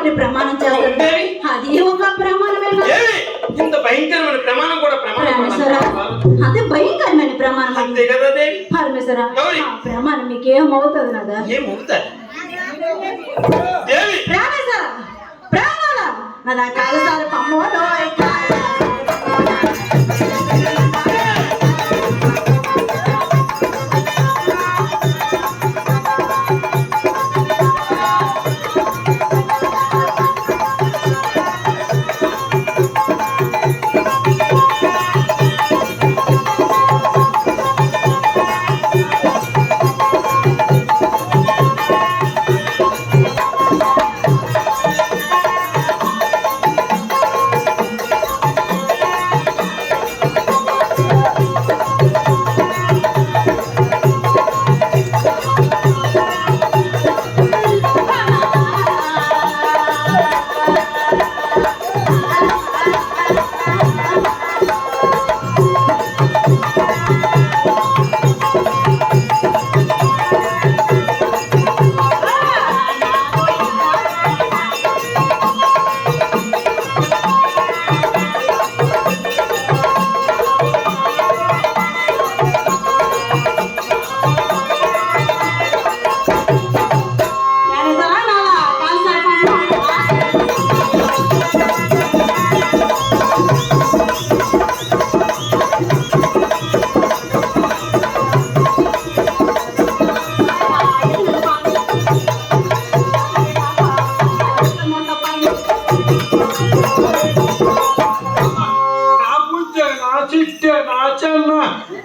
అని ప్రమాణం చేస్తాను. అది ఒక ప్రమాణమేనా? ఇంత భయంకరమైన ప్రమాణం కూడా పరమేశ్వర, అదే భయంకరమైన ప్రమాణం అంతే కదా దేవి. పరమేశ్వర, ప్రమాణం మీకేమవుతుంది నాదా? ఏమవుతుంది దేవి? పరమేశ్వర, ప్రాణాల నాదా కాలసారి పమ్మోలో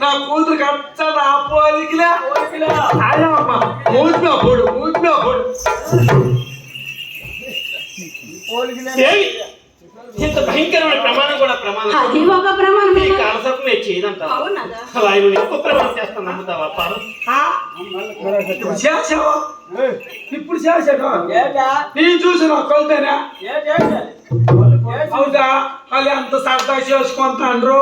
నా కూతురు కచ్చ నా పోలికిలా మూతిలో పోడు ఇంత భయంకరమైన ప్రమాణం కూడా ప్రమాణం. అది ఒక ప్రమాణం. కాలసర్పం నేను చేయదంటా. ఎక్కువ ప్రమాణం చేస్తాను, నమ్ముతావా? ఇప్పుడు చేసాను నేను చూసిన కొలతేనా అవుతా వాళ్ళు అంత సరదా చేసుకుంటాండ్రు.